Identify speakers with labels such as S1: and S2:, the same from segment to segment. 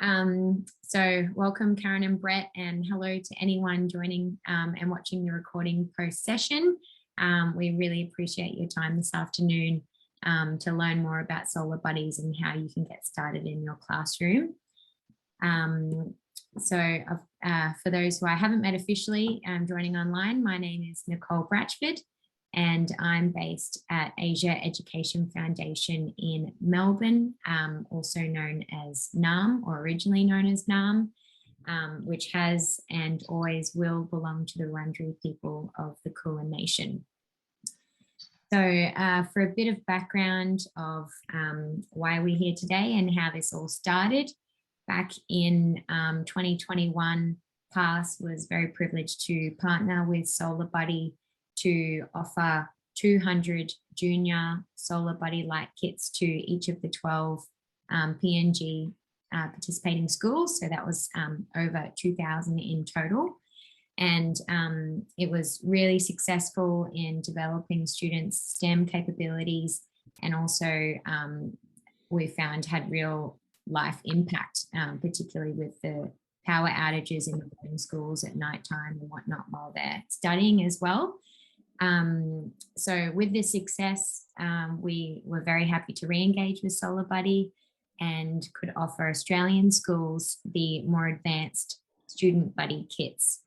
S1: So welcome Karen and Brett, and hello to anyone joining and watching the recording post session. We really appreciate your time this afternoon to learn more about Solar Buddies and how you can get started in your classroom. For those who I haven't met officially joining online, my name is Nicole Bratchford, and I'm based at Asia Education Foundation in Melbourne, also known as NAM, or originally known as NAM, which has and always will belong to the Wurundjeri people of the Kulin Nation. So for a bit of background of why we're here today and how this all started, back in 2021, PAS was very privileged to partner with SolarBuddy to offer 200 junior SolarBuddy light kits to each of the 12 PNG participating schools. So that was over 2,000 in total. And it was really successful in developing students' STEM capabilities, and also we found had real life impact, particularly with the power outages in the boarding schools at nighttime and whatnot while they're studying as well. So with this success, we were very happy to re-engage with SolarBuddy and could offer Australian schools the more advanced StudentBuddy kits,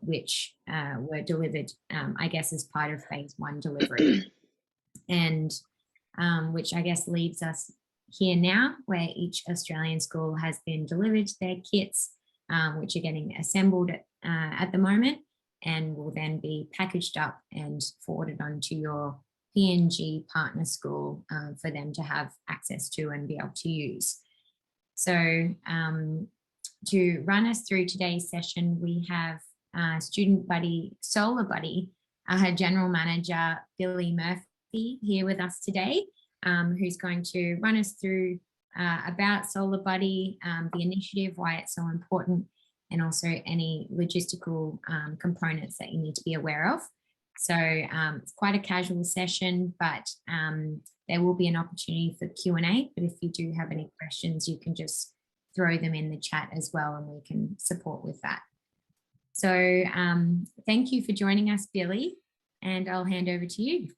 S1: which were delivered, I guess, as part of phase 1 delivery. And which I guess leaves us here now, where each Australian school has been delivered their kits, which are getting assembled at the moment, and will then be packaged up and forwarded on to your PNG partner school for them to have access to and be able to use. So to run us through today's session, we have StudentBuddy, SolarBuddy, General Manager Billy Murphy here with us today, who's going to run us through about SolarBuddy, the initiative, why it's so important, and also any logistical components that you need to be aware of. So it's quite a casual session, but there will be an opportunity for Q&A. But if you do have any questions, you can just throw them in the chat as well, and we can support with that. So thank you for joining us, Billy, and I'll hand over to you.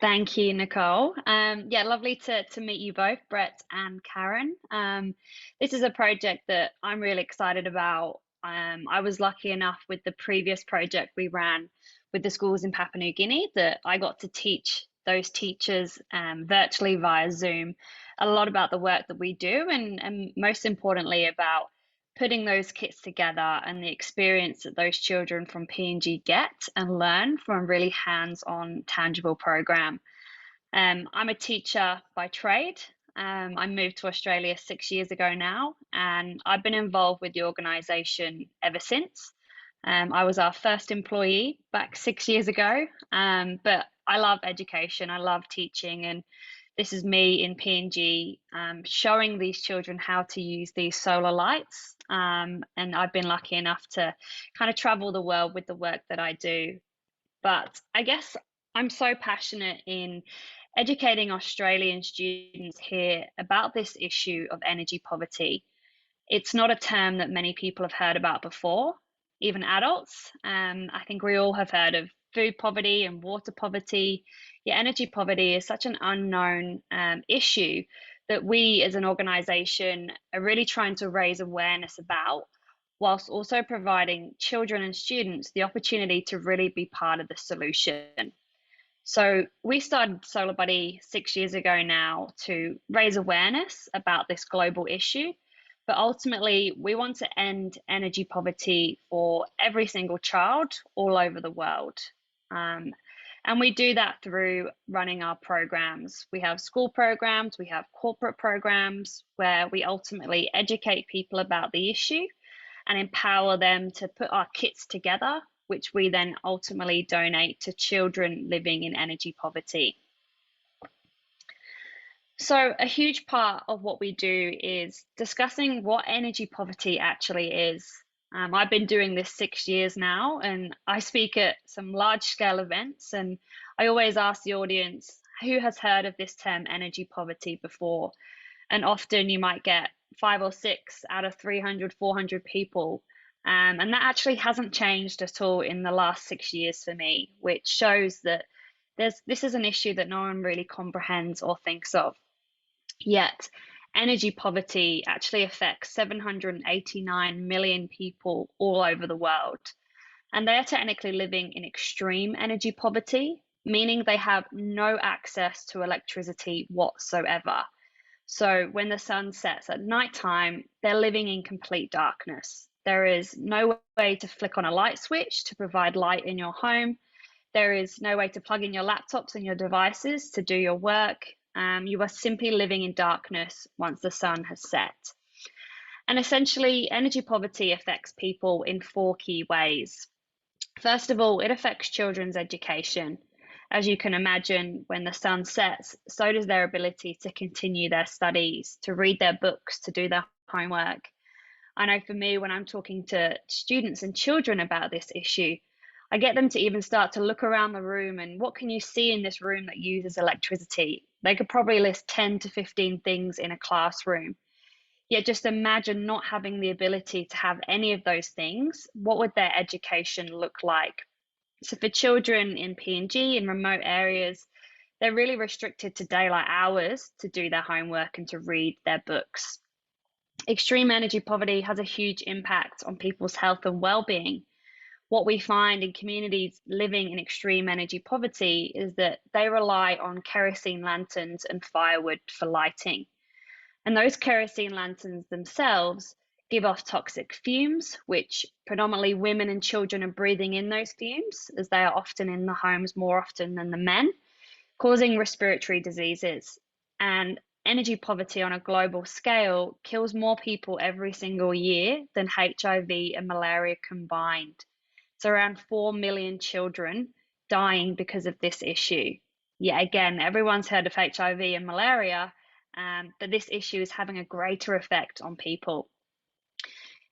S2: Thank you, Nicole. Yeah, lovely to meet you both, Brett and Karen. This is a project that I'm really excited about. I was lucky enough with the previous project we ran with the schools in Papua New Guinea that I got to teach those teachers virtually via Zoom a lot about the work that we do, and most importantly about putting those kits together and the experience that those children from PNG get and learn from a really hands-on, tangible program. I'm a teacher by trade. I moved to Australia 6 years ago now, and I've been involved with the organisation ever since. I was our first employee back 6 years ago, but I love education, I love teaching, and this is me in PNG showing these children how to use these solar lights. And I've been lucky enough to kind of travel the world with the work that I do. But I guess I'm so passionate in educating Australian students here about this issue of energy poverty. It's not a term that many people have heard about before, even adults. I think we all have heard of food poverty and water poverty. Yeah, energy poverty is such an unknown issue that we as an organisation are really trying to raise awareness about, whilst also providing children and students the opportunity to really be part of the solution. So we started SolarBuddy 6 years ago now to raise awareness about this global issue, but ultimately we want to end energy poverty for every single child all over the world. And we do that through running our programs. We have school programs, we have corporate programs where we ultimately educate people about the issue and empower them to put our kits together, which we then ultimately donate to children living in energy poverty. So a huge part of what we do is discussing what energy poverty actually is. I've been doing this 6 years now, and I speak at some large-scale events, and I always ask the audience, who has heard of this term energy poverty before? And often you might get 5 or 6 out of 300, 400 people. And that actually hasn't changed at all in the last 6 years for me, which shows that this is an issue that no one really comprehends or thinks of. Yet, energy poverty actually affects 789 million people all over the world. And they are technically living in extreme energy poverty, meaning they have no access to electricity whatsoever. So when the sun sets at nighttime, they're living in complete darkness. There is no way to flick on a light switch to provide light in your home. There is no way to plug in your laptops and your devices to do your work. You are simply living in darkness once the sun has set. And essentially, energy poverty affects people in 4 key ways. First of all, it affects children's education. As you can imagine, when the sun sets, so does their ability to continue their studies, to read their books, to do their homework. I know for me, when I'm talking to students and children about this issue, I get them to even start to look around the room and what can you see in this room that uses electricity? They could probably list 10 to 15 things in a classroom. Yet just imagine not having the ability to have any of those things. What would their education look like? So for children in PNG in remote areas, they're really restricted to daylight hours to do their homework and to read their books. Extreme energy poverty has a huge impact on people's health and well-being. What we find in communities living in extreme energy poverty is that they rely on kerosene lanterns and firewood for lighting. And those kerosene lanterns themselves give off toxic fumes, which predominantly women and children are breathing in those fumes, as they are often in the homes more often than the men, causing respiratory diseases. And energy poverty on a global scale kills more people every single year than HIV and malaria combined. It's around 4 million children dying because of this issue. Yeah, again, everyone's heard of HIV and malaria, but this issue is having a greater effect on people.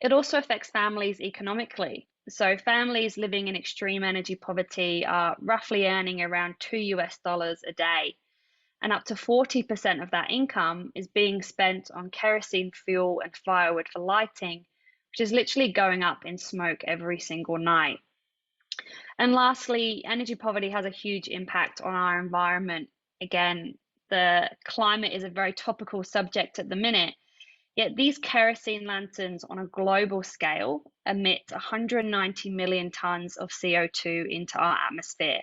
S2: It also affects families economically. So families living in extreme energy poverty are roughly earning around $2 a day, and up to 40% of that income is being spent on kerosene fuel and firewood for lighting, which is literally going up in smoke every single night. And lastly, energy poverty has a huge impact on our environment. Again, the climate is a very topical subject at the minute, yet these kerosene lanterns on a global scale emit 190 million tons of CO2 into our atmosphere.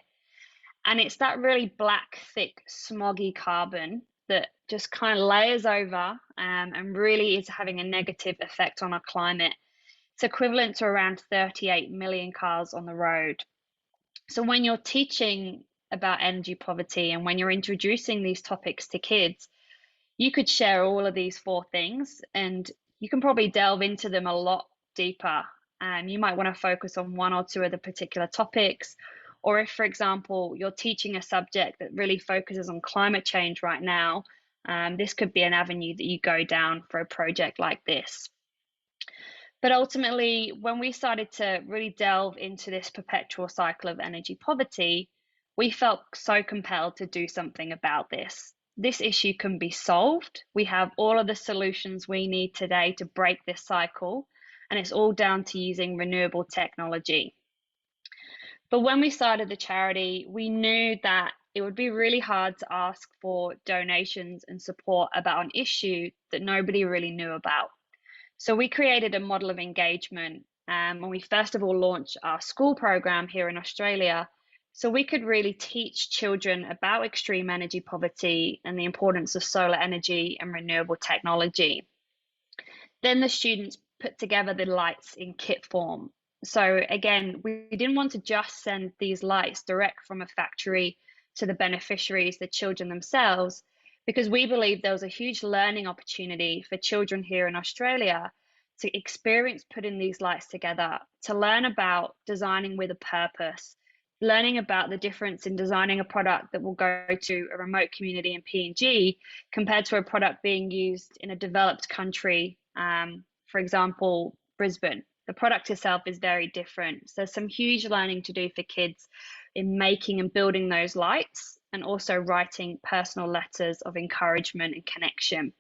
S2: And it's that really black, thick, smoggy carbon that just kind of layers over and really is having a negative effect on our climate. It's equivalent to around 38 million cars on the road. So when you're teaching about energy poverty and when you're introducing these topics to kids, you could share all of these 4 things and you can probably delve into them a lot deeper. You might want to focus on 1 or 2 of the particular topics. Or if, for example, you're teaching a subject that really focuses on climate change right now, this could be an avenue that you go down for a project like this. But ultimately, when we started to really delve into this perpetual cycle of energy poverty, we felt so compelled to do something about this. This issue can be solved. We have all of the solutions we need today to break this cycle, and it's all down to using renewable technology. But when we started the charity, we knew that it would be really hard to ask for donations and support about an issue that nobody really knew about. So we created a model of engagement when we first of all launched our school program here in Australia, so we could really teach children about extreme energy poverty and the importance of solar energy and renewable technology. Then the students put together the lights in kit form. So again, we didn't want to just send these lights direct from a factory to the beneficiaries, the children themselves, because we believe there was a huge learning opportunity for children here in Australia to experience putting these lights together, to learn about designing with a purpose, learning about the difference in designing a product that will go to a remote community in PNG compared to a product being used in a developed country, for example, Brisbane. The product itself is very different. So there's some huge learning to do for kids in making and building those lights, and also writing personal letters of encouragement and connection.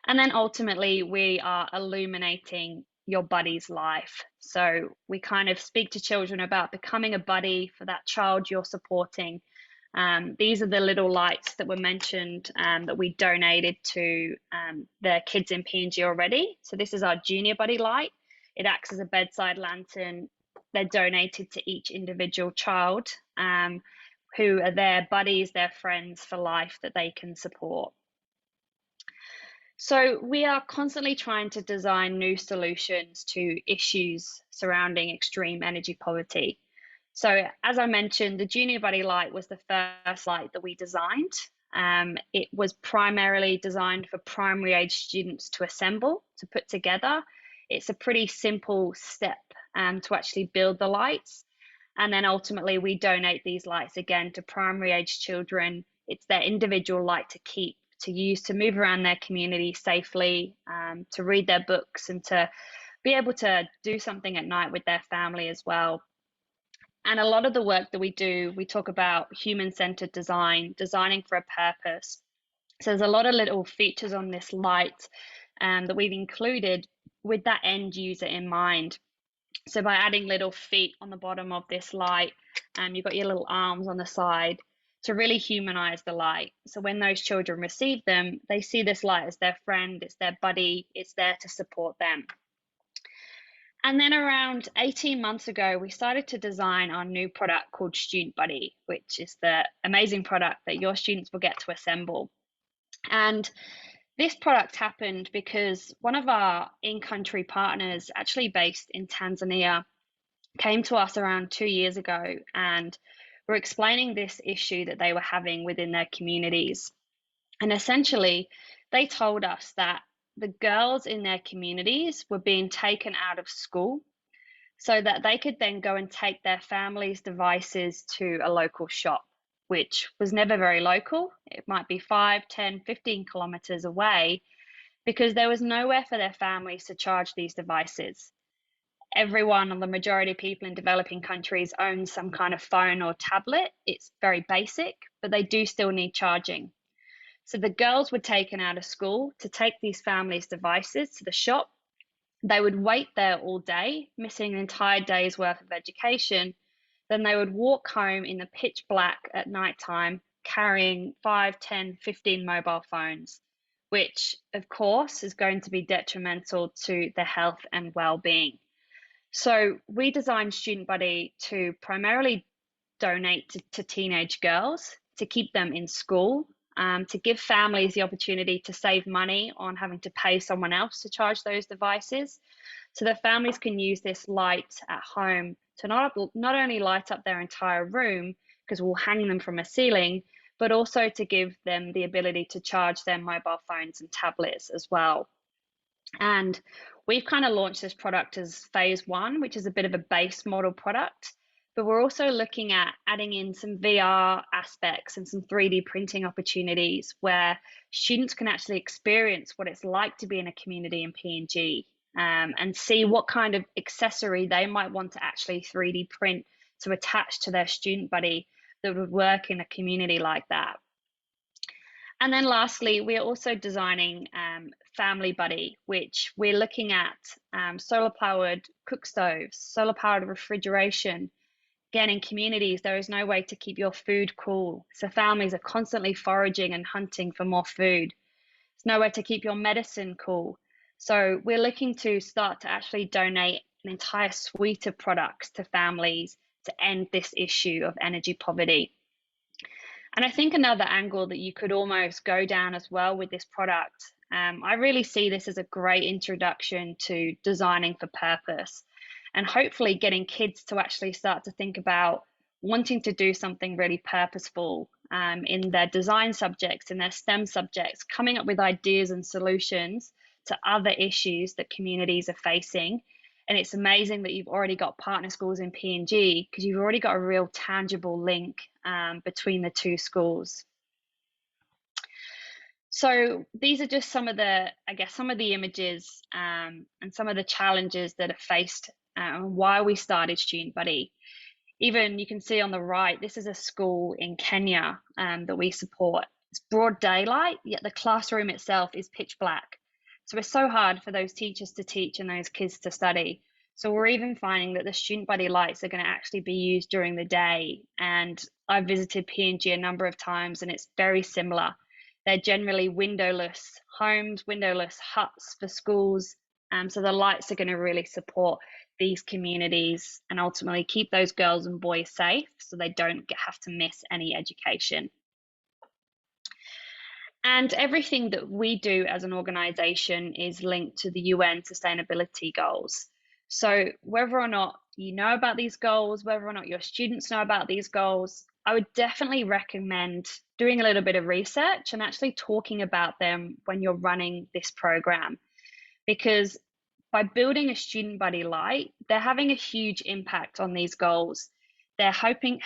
S2: And then ultimately, we are illuminating your buddy's life. So we kind of speak to children about becoming a buddy for that child you're supporting. These are the little lights that were mentioned that we donated to the kids in PNG already. So this is our junior buddy light. It acts as a bedside lantern. They're donated to each individual child who are their buddies, their friends for life that they can support. So we are constantly trying to design new solutions to issues surrounding extreme energy poverty. So as I mentioned, the Junior Buddy light was the first light that we designed. It was primarily designed for primary age students to assemble, to put together. It's a pretty simple step to actually build the lights. And then ultimately we donate these lights again to primary age children. It's their individual light to keep, to use to move around their community safely, to read their books, and to be able to do something at night with their family as well. And a lot of the work that we do, we talk about human-centered design, designing for a purpose. So there's a lot of little features on this light that we've included with that end user in mind. So by adding little feet on the bottom of this light, you've got your little arms on the side to really humanize the light. So when those children receive them, they see this light as their friend, it's their buddy, it's there to support them. And then around 18 months ago, we started to design our new product called StudentBuddy, which is the amazing product that your students will get to assemble. And this product happened because one of our in-country partners, actually based in Tanzania, came to us around 2 years ago and were explaining this issue that they were having within their communities. And essentially, they told us that the girls in their communities were being taken out of school so that they could then go and take their families' devices to a local shop, which was never very local. It might be 5, 10, 15 kilometers away, because there was nowhere for their families to charge these devices. Everyone, or the majority of people in developing countries, owns some kind of phone or tablet. It's very basic, but they do still need charging. So the girls were taken out of school to take these families' devices to the shop. They would wait there all day, missing an entire day's worth of education. Then they would walk home in the pitch black at night time, carrying 5, 10, 15 mobile phones, which of course is going to be detrimental to their health and well-being. So we designed StudentBuddy to primarily donate to teenage girls, to keep them in school, to give families the opportunity to save money on having to pay someone else to charge those devices. So the families can use this light at home to not only light up their entire room, because we'll hang them from a ceiling, but also to give them the ability to charge their mobile phones and tablets as well. And we've kind of launched this product as phase one, which is a bit of a base model product. But we're also looking at adding in some VR aspects and some 3D printing opportunities where students can actually experience what it's like to be in a community in PNG, and see what kind of accessory they might want to actually 3D print to attach to their StudentBuddy that would work in a community like that. And then lastly, we are also designing Family Buddy, which we're looking at solar powered cook stoves, solar powered refrigeration. Again, in communities, there is no way to keep your food cool. So families are constantly foraging and hunting for more food. There's nowhere to keep your medicine cool. So we're looking to start to actually donate an entire suite of products to families to end this issue of energy poverty. And I think another angle that you could almost go down as well with this product, I really see this as a great introduction to designing for purpose, and hopefully getting kids to actually start to think about wanting to do something really purposeful in their design subjects, in their STEM subjects, coming up with ideas and solutions to other issues that communities are facing. And it's amazing that you've already got partner schools in PNG, because you've already got a real tangible link between the two schools. So these are just some of the, I guess, some of the images and some of the challenges that are faced and why we started StudentBuddy. Even you can see on the right, this is a school in Kenya that we support. It's broad daylight, yet the classroom itself is pitch black. So it's so hard for those teachers to teach and those kids to study. So we're even finding that the StudentBuddy lights are going to actually be used during the day. And I've visited PNG a number of times, and it's very similar. They're generally windowless homes, windowless huts for schools. So the lights are going to really support these communities and ultimately keep those girls and boys safe so they don't have to miss any education. And everything that we do as an organization is linked to the UN sustainability goals. So whether or not you know about these goals, whether or not your students know about these goals, I would definitely recommend doing a little bit of research and actually talking about them when you're running this program. Because by building a StudentBuddy light, they're having a huge impact on these goals. They're helping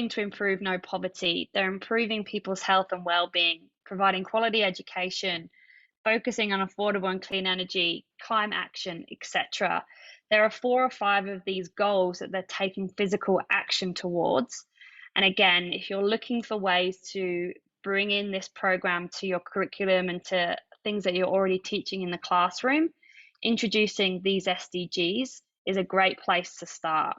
S2: to improve no poverty. They're improving people's health and well-being, providing quality education, focusing on affordable and clean energy, climate action, etc. There are 4 or 5 of these goals that they're taking physical action towards. And again, if you're looking for ways to bring in this program to your curriculum and to things that you're already teaching in the classroom, introducing these SDGs is a great place to start.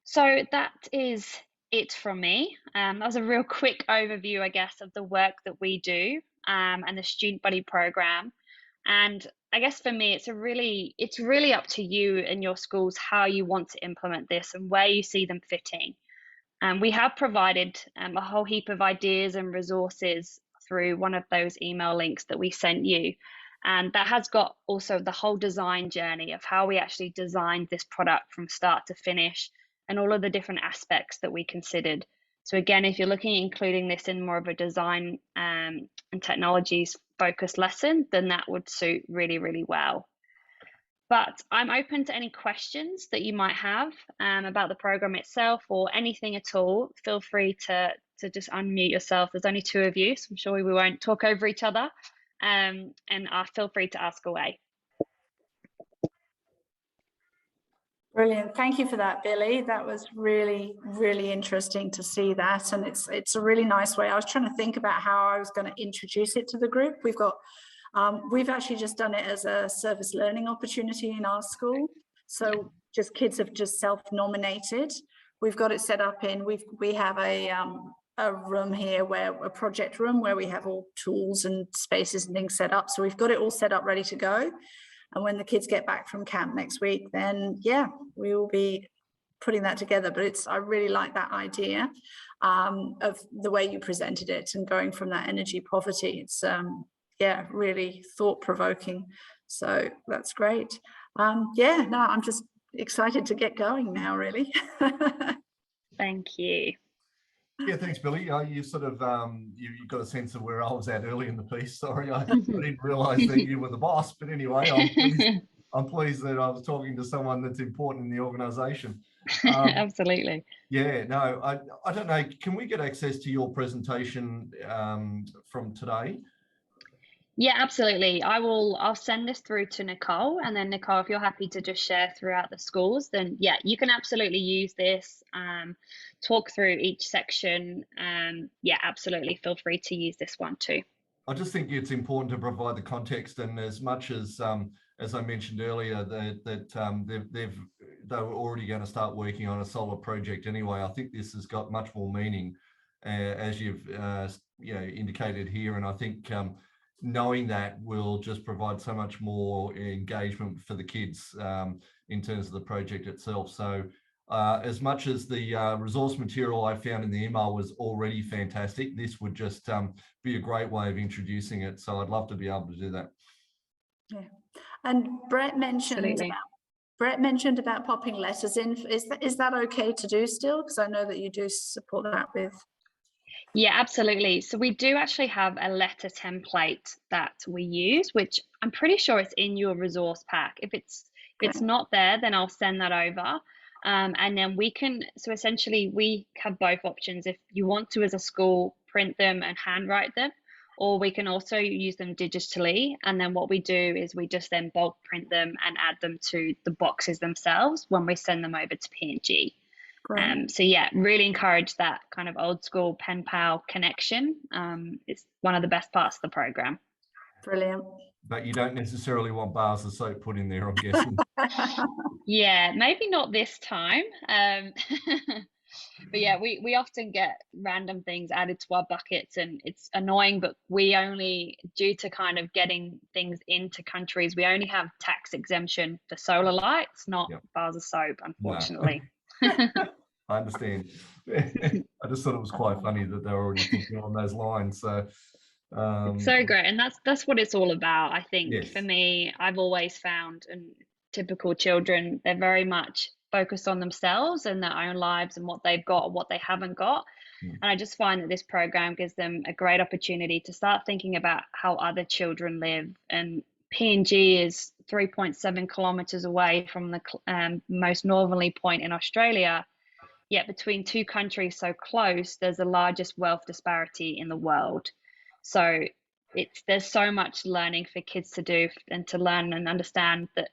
S2: So that is it from me. That was a real quick overview, I guess, of the work that we do and the StudentBuddy program. And I guess for me, it's really up to you and your schools how you want to implement this and where you see them fitting. We have provided a whole heap of ideas and resources through one of those email links that we sent you. And that has got also the whole design journey of how we actually designed this product from start to finish and all of the different aspects that we considered. So again, if you're looking at including this in more of a design and technologies focused lesson, then that would suit really, really well. But I'm open to any questions that you might have about the program itself or anything at all. Feel free to just unmute yourself. There's only 2 of you, so I'm sure we won't talk over each other. And feel free to ask away.
S3: Brilliant. Thank you for that, Billy. That was really, really interesting to see that. And it's a really nice way. I was trying to think about how I was going to introduce it to the group. We've actually just done it as a service learning opportunity in our school. So just kids have just self-nominated. We've got it set up in, we have a room here a project room where we have all tools and spaces and things set up. So we've got it all set up, ready to go. And when the kids get back from camp next week, then yeah, we will be putting that together. But I really like that idea of the way you presented it and going from that energy poverty. It's yeah, really thought-provoking. So that's great. Yeah, no, I'm just excited to get going now, really.
S2: Thank you.
S4: Yeah, thanks, Billy. You sort of you got a sense of where I was at early in the piece. Sorry, I didn't realise that you were the boss. But anyway, I'm pleased that I was talking to someone that's important in the organisation.
S2: Absolutely.
S4: Yeah, no, I don't know. Can we get access to your presentation from today?
S2: Yeah, absolutely. I'll send this through to Nicole, and then Nicole, if you're happy to just share throughout the schools, then yeah, you can absolutely use this, talk through each section. Yeah, absolutely. Feel free to use this one too.
S4: I just think it's important to provide the context, and as much as I mentioned earlier, they were already going to start working on a solar project anyway. I think this has got much more meaning, as you've indicated here, and I think knowing that will just provide so much more engagement for the kids in terms of the project itself. So as much as the resource material I found in the email was already fantastic, this would just be a great way of introducing it. So I'd love to be able to do that. Yeah.
S3: And Brett mentioned about popping letters in. Is that okay to do still? Because I know that you do support that with.
S2: Yeah, absolutely. So we do actually have a letter template that we use, which I'm pretty sure it's in your resource pack. If it's not there, then I'll send that over. And then so essentially we have both options. If you want to, as a school, print them and handwrite them, or we can also use them digitally. And then what we do is we just then bulk print them and add them to the boxes themselves when we send them over to PNG.
S3: Great.
S2: So yeah, really encourage that kind of old school pen pal connection. It's one of the best parts of the program.
S3: Brilliant.
S4: But you don't necessarily want bars of soap put in there, I'm guessing.
S2: Yeah, maybe not this time. But yeah, we often get random things added to our buckets, and it's annoying, but we only, due to kind of getting things into countries, we only have tax exemption for solar lights, not bars of soap, unfortunately.
S4: No. I understand. I just thought it was quite funny that they were already thinking on those lines. So
S2: it's so great, and that's what it's all about. I think
S4: yes.
S2: for me, I've always found, and typical children, they're very much focused on themselves and their own lives and what they've got or what they haven't got. And I just find that this program gives them a great opportunity to start thinking about how other children live. And PNG is 3.7 kilometers away from the most northerly point in Australia. Yet between two countries so close, there's the largest wealth disparity in the world. So there's so much learning for kids to do, and to learn and understand that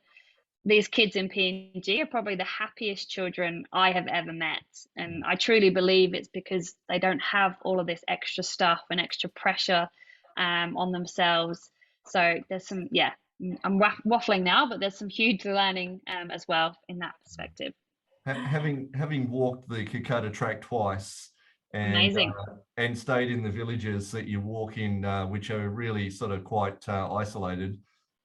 S2: these kids in PNG are probably the happiest children I have ever met. And I truly believe it's because they don't have all of this extra stuff and extra pressure on themselves. So there's some, I'm waffling now, but there's some huge learning as well in that perspective.
S4: Having walked the Kokoda track twice and stayed in the villages that you walk in, which are really sort of quite isolated,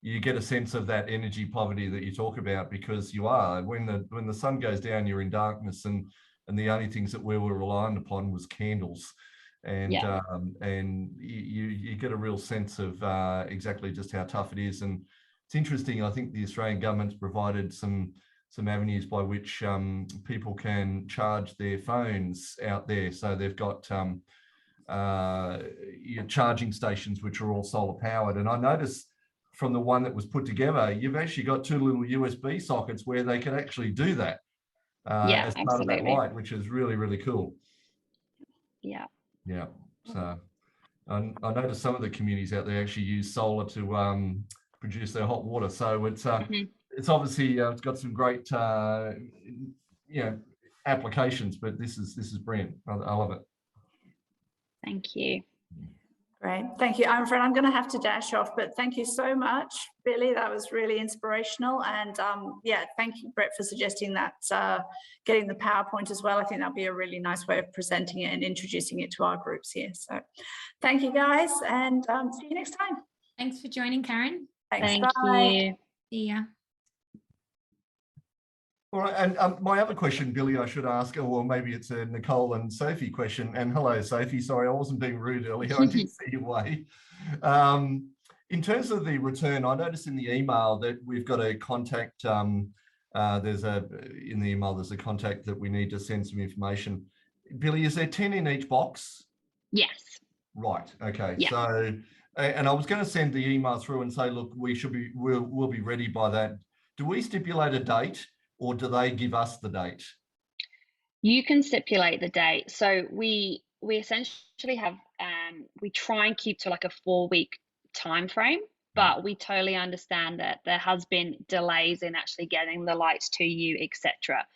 S4: you get a sense of that energy poverty that you talk about, because you are, when the sun goes down, you're in darkness, and the only things that we were reliant upon was candles, and you get a real sense of exactly just how tough it is. And it's interesting, I think the Australian government's provided some avenues by which people can charge their phones out there. So they've got charging stations which are all solar powered, and I noticed from the one that was put together, you've actually got two little USB sockets where they can actually do that as part of that light, which is really, really cool. Yeah. So I noticed some of the communities out there actually use solar to produce their hot water. So it's obviously it's got some great applications, but this is brilliant. I love it.
S2: Thank you.
S3: Great, thank you. I'm going to have to dash off, but thank you so much, Billy. That was really inspirational. And thank you, Brett, for suggesting that, getting the PowerPoint as well. I think that'll be a really nice way of presenting it and introducing it to our groups here. So thank you, guys, and see you next time.
S1: Thanks for joining, Karen.
S3: Thanks,
S2: thank
S3: bye.
S2: you.
S1: See ya.
S4: All right, and my other question, Billy, I should ask, or maybe it's a Nicole and Sophie question. And hello, Sophie. Sorry, I wasn't being rude earlier. I did see you wave. In terms of the return, I noticed in the email that we've got a contact. In the email, there's a contact that we need to send some information. Billy, is there 10 in each box?
S2: Yes.
S4: Right. Okay.
S2: Yeah.
S4: So, and I was going to send the email through and say, look, we'll be ready by that. Do we stipulate a date, or do they give us the date?
S2: You can stipulate the date. So we essentially have we try and keep to like a 4-week time frame, but we totally understand that there has been delays in actually getting the lights to you, etc.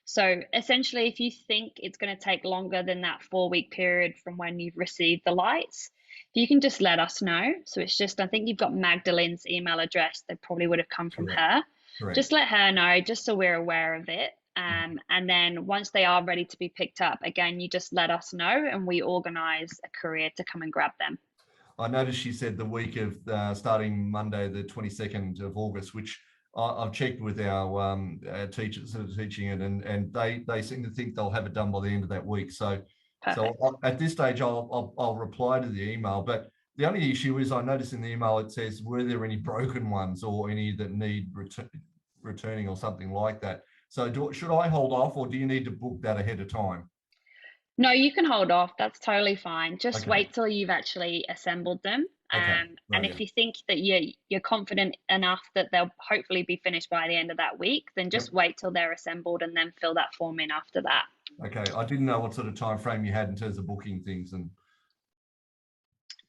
S2: So essentially, if you think it's going to take longer than that 4-week period from when you've received the lights, you can just let us know. So it's just, I think you've got Magdalene's email address. They probably would have come from her. Correct. Just let her know, just so we're aware of it. And then once they are ready to be picked up, again, you just let us know and we organise a courier to come and grab them.
S4: I noticed she said the week of starting Monday, the 22nd of August, which I've checked with our teachers that are teaching it, and they seem to think they'll have it done by the end of that week. So, at this stage, I'll reply to the email. But the only issue is I noticed in the email it says, were there any broken ones or any that need returning or something like that? So should I hold off, or do you need to book that ahead of time?
S2: No, you can hold off. That's totally fine. Just wait till you've actually assembled them. And if you think that you're confident enough that they'll hopefully be finished by the end of that week, then just wait till they're assembled and then fill that form in after that. Okay.
S4: I didn't know what sort of time frame you had in terms of booking things. And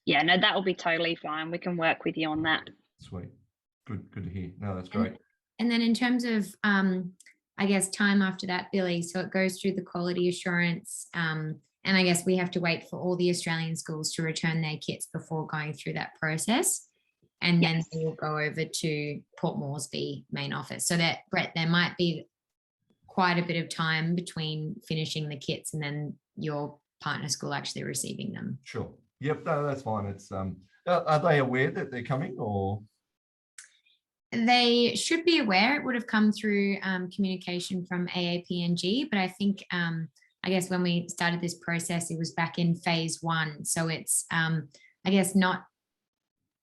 S2: yeah, no, that will be totally fine. We can work with you on that.
S4: Sweet. Good to hear. No, that's great.
S1: And then in terms of I guess, time after that, Billy. So it goes through the quality assurance. And I guess we have to wait for all the Australian schools to return their kits before going through that process. And then we'll go over to Port Moresby main office. So that, Brett, there might be quite a bit of time between finishing the kits and then your partner school actually receiving them.
S4: Sure. Yep, no, that's fine. It's are they aware that they're coming, or?
S1: They should be aware. It would have come through communication from AAPNG, but I think I guess when we started this process, it was back in phase 1. So it's, I guess, not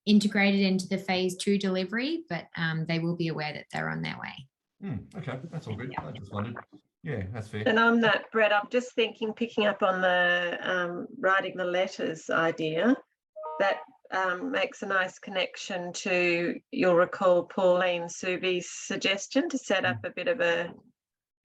S1: integrated into the phase 2 delivery, but they will be aware that they're on their way.
S4: Okay, that's all good. I just wondered. Yeah, that's fair.
S5: And on that, Brett, I'm just thinking, picking up on the writing the letters idea, that makes a nice connection to, you'll recall Pauline Subi's suggestion to set up a bit of a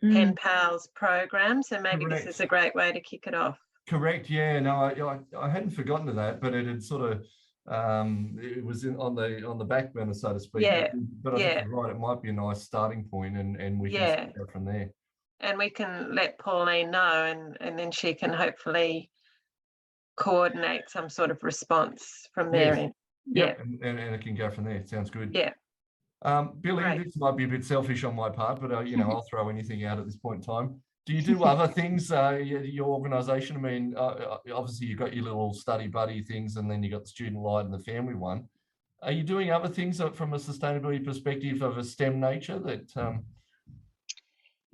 S5: PNGAus program. So maybe this is a great way to kick it off.
S4: Correct. Yeah. No, I hadn't forgotten to that, but it had sort of it was on the back burner, so to speak.
S5: Yeah.
S4: But I think you're right. It might be a nice starting point, and we can go from there.
S5: And we can let Pauline know, and then she can hopefully coordinate some sort of response from there.
S4: Yes.
S5: Yeah.
S4: And it can go from there. Sounds good.
S5: Yeah.
S4: Billy, this might be a bit selfish on my part, but you know, I'll throw anything out at this point in time. Do you do other things, your organisation? I mean, obviously you've got your little StudentBuddy things, and then you've got the Student Light and the family one. Are you doing other things from a sustainability perspective of a STEM nature that?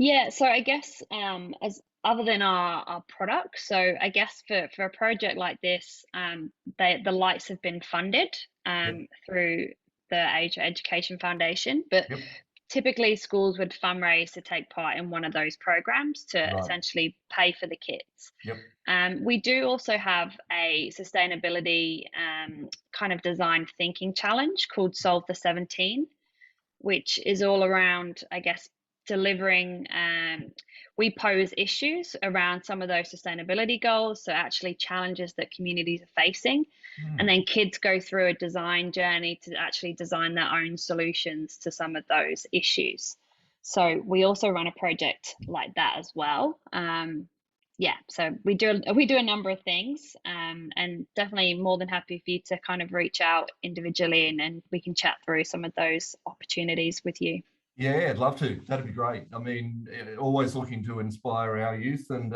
S2: Yeah, so I guess as other than our product, so I guess for a project like this, the lights have been funded through the Asia Education Foundation, but typically schools would fundraise to take part in one of those programs to essentially pay for the kits. We do also have a sustainability kind of design thinking challenge called Solve the 17, which is all around, I guess, delivering. We pose issues around some of those sustainability goals, so actually challenges that communities are facing, and then kids go through a design journey to actually design their own solutions to some of those issues. So we also run a project like that as well. So we do a number of things, and definitely more than happy for you to kind of reach out individually, and we can chat through some of those opportunities with you.
S4: Yeah, I'd love to. That'd be great. I mean, always looking to inspire our youth, and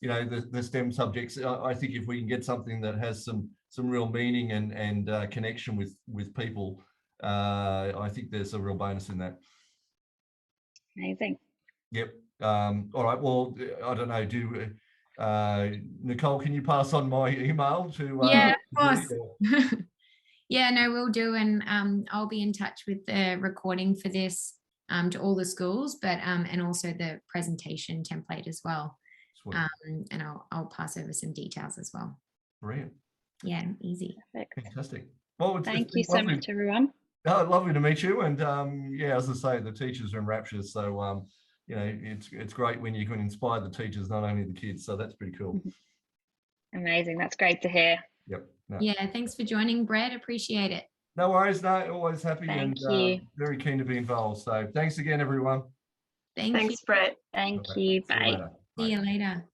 S4: you know, the STEM subjects. I think if we can get something that has some real meaning and connection with people, I think there's a real bonus in that.
S2: Amazing.
S4: Yep. All right. Well, I don't know. Nicole, can you pass on my email to?
S1: Yeah, of course. Yeah, no, we'll do, and I'll be in touch with the recording for this to all the schools, but and also the presentation template as well. And I'll pass over some details as well.
S4: Brilliant.
S1: Yeah, easy.
S2: Perfect.
S4: Fantastic. Well,
S2: thank you so much, everyone.
S4: Oh, lovely to meet you, and yeah, as I say, the teachers are in raptures. So you know, it's great when you can inspire the teachers, not only the kids. So that's pretty cool.
S2: Amazing. That's great to hear.
S4: Yep. No.
S1: Yeah, thanks for joining, Brett. Appreciate it.
S4: No worries. No, always happy.
S2: Thank
S4: and
S2: you.
S4: Very keen to be involved. So thanks again, everyone.
S1: Thanks,
S5: Brett.
S2: Thank you. Bye.
S1: See you later.